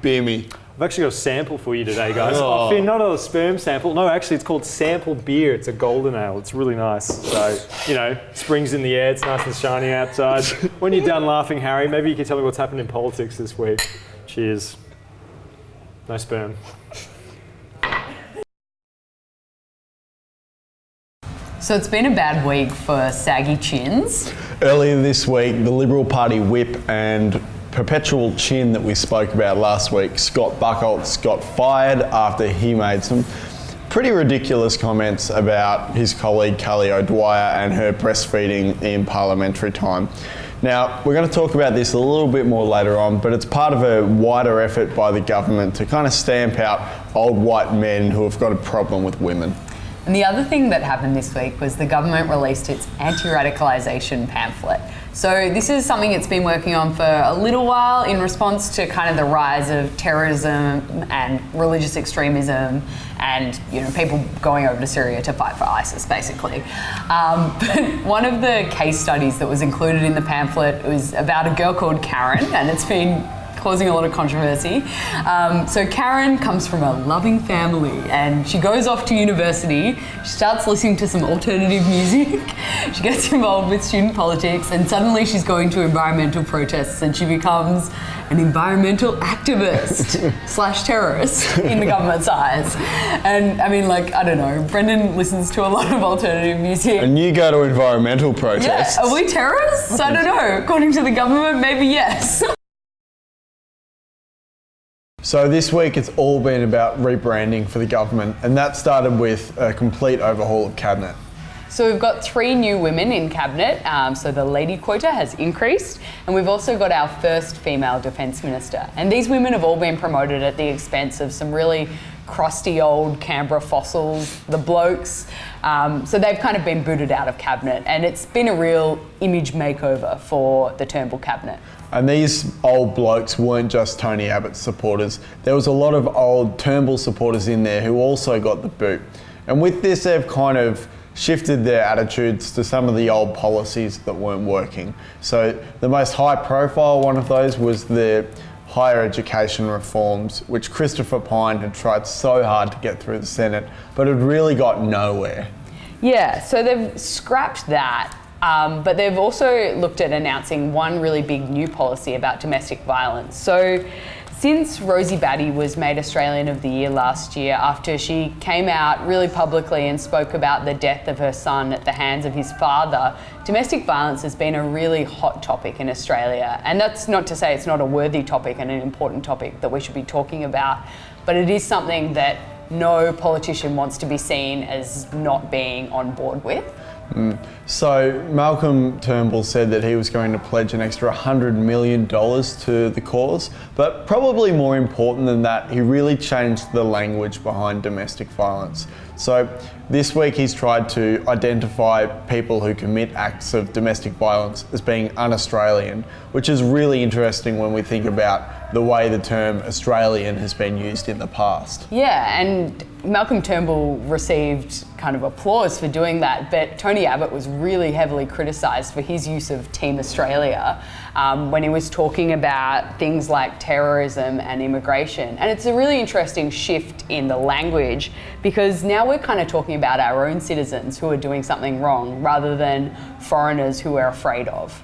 Beer me. I've actually got a sample for you today, guys. I fear not a sperm sample. No, actually, it's called sample beer. It's a golden ale. It's really nice. So, you know, spring's in the air. It's nice and shiny outside. When you're done laughing, Harry, maybe you can tell me what's happened in politics this week. Cheers. No sperm. So it's been a bad week for saggy chins. Earlier this week, the Liberal Party whip and perpetual chin that we spoke about last week, Scott Buckholz, got fired after he made some pretty ridiculous comments about his colleague Kelly O'Dwyer and her breastfeeding in parliamentary time. Now, we're going to talk about this a little bit more later on, but it's part of a wider effort by the government to kind of stamp out old white men who have got a problem with women. And the other thing that happened this week was the government released its anti-radicalisation pamphlet. So this is something it's been working on for a little while in response to kind of the rise of terrorism and religious extremism and, you know, people going over to Syria to fight for ISIS, basically. But one of the case studies that was included in the pamphlet was about a girl called Karen, and it's been causing a lot of controversy. So Karen comes from a loving family and she goes off to university, she starts listening to some alternative music, she gets involved with student politics, and suddenly she's going to environmental protests and she becomes an environmental activist slash terrorist in the government's eyes. And I mean, like, I don't know, Brendan listens to a lot of alternative music. And you go to environmental protests. Yeah, are we terrorists? I don't know. According to the government, maybe yes. So this week it's all been about rebranding for the government, and that started with a complete overhaul of cabinet. So we've got 3 new women in cabinet, so the lady quota has increased, and we've also got our first female defence minister. And these women have all been promoted at the expense of some really crusty old Canberra fossils, the blokes. So they've kind of been booted out of cabinet, and it's been a real image makeover for the Turnbull cabinet. And these old blokes weren't just Tony Abbott's supporters. There was a lot of old Turnbull supporters in there who also got the boot. And with this, they've kind of shifted their attitudes to some of the old policies that weren't working. So the most high profile one of those was the higher education reforms, which Christopher Pyne had tried so hard to get through the Senate, but had really got nowhere. Yeah, so they've scrapped that. But they've also looked at announcing one really big new policy about domestic violence. So since Rosie Batty was made Australian of the Year last year after she came out really publicly and spoke about the death of her son at the hands of his father, domestic violence has been a really hot topic in Australia. And that's not to say it's not a worthy topic and an important topic that we should be talking about, but it is something that no politician wants to be seen as not being on board with. So Malcolm Turnbull said that he was going to pledge an extra $100 million to the cause, but probably more important than that, he really changed the language behind domestic violence. So this week he's tried to identify people who commit acts of domestic violence as being un-Australian, which is really interesting when we think about the way the term Australian has been used in the past. Yeah, and Malcolm Turnbull received kind of applause for doing that, but Tony Abbott was really heavily criticised for his use of Team Australia when he was talking about things like terrorism and immigration. And it's a really interesting shift in the language because now we're kind of talking about our own citizens who are doing something wrong rather than foreigners who we're afraid of.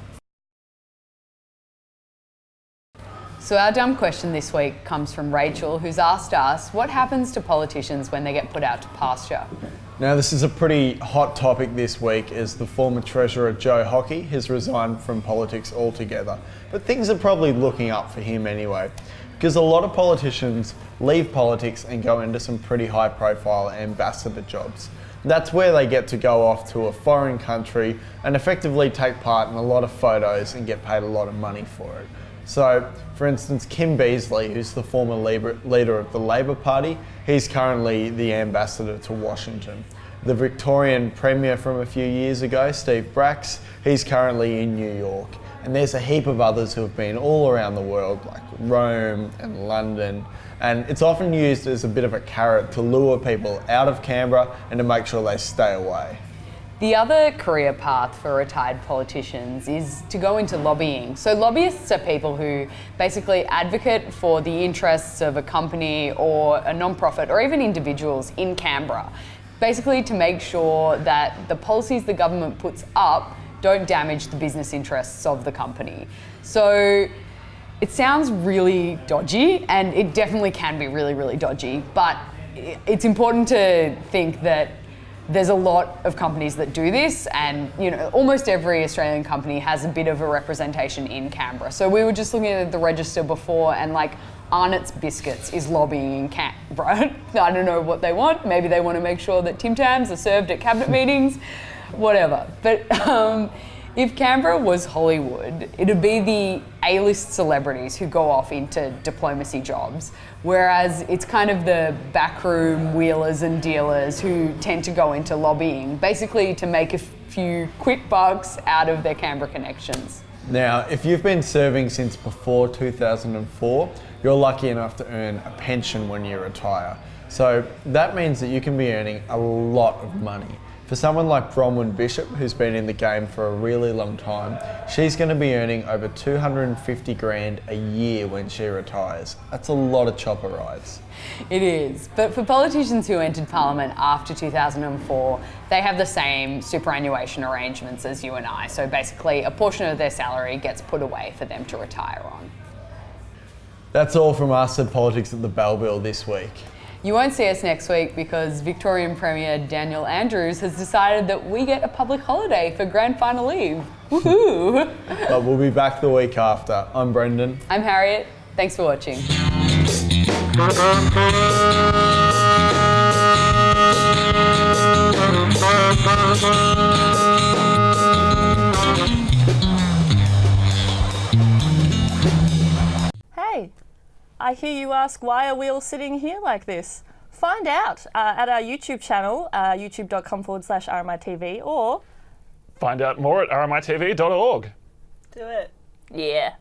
So our dumb question this week comes from Rachel, who's asked us, what happens to politicians when they get put out to pasture? Now this is a pretty hot topic this week as the former Treasurer Joe Hockey has resigned from politics altogether. But things are probably looking up for him anyway, because a lot of politicians leave politics and go into some pretty high profile ambassador jobs. That's where they get to go off to a foreign country and effectively take part in a lot of photos and get paid a lot of money for it. So, for instance, Kim Beazley, who's the former leader of the Labor Party, he's currently the ambassador to Washington. The Victorian Premier from a few years ago, Steve Bracks, he's currently in New York. And there's a heap of others who have been all around the world, like Rome and London. And it's often used as a bit of a carrot to lure people out of Canberra and to make sure they stay away. The other career path for retired politicians is to go into lobbying. So lobbyists are people who basically advocate for the interests of a company or a non-profit or even individuals in Canberra, basically to make sure that the policies the government puts up don't damage the business interests of the company. So it sounds really dodgy, and it definitely can be really, really dodgy, but it's important to think that there's a lot of companies that do this, and almost every Australian company has a bit of a representation in Canberra. So we were just looking at the register before, and like Arnott's Biscuits is lobbying in Canberra. I don't know what they want. Maybe they want to make sure that Tim Tams are served at cabinet meetings, whatever. But if Canberra was Hollywood, it'd be the A-list celebrities who go off into diplomacy jobs, whereas it's kind of the backroom wheelers and dealers who tend to go into lobbying, basically to make a few quick bucks out of their Canberra connections. Now, if you've been serving since before 2004, you're lucky enough to earn a pension when you retire. So that means that you can be earning a lot of money. For someone like Bronwyn Bishop, who's been in the game for a really long time, she's going to be earning over 250 grand a year when she retires. That's a lot of chopper rides. It is. But for politicians who entered Parliament after 2004, they have the same superannuation arrangements as you and I. So basically, a portion of their salary gets put away for them to retire on. That's all from us at Politics at the Belleville this week. You won't see us next week because Victorian Premier Daniel Andrews has decided that we get a public holiday for grand final leave. Woohoo! But we'll be back the week after. I'm Brendan. I'm Harriet. Thanks for watching. Hey, I hear you ask, why are we all sitting here like this? Find out at our YouTube channel, youtube.com/RMITV, or find out more at rmitv.org. do it. Yeah.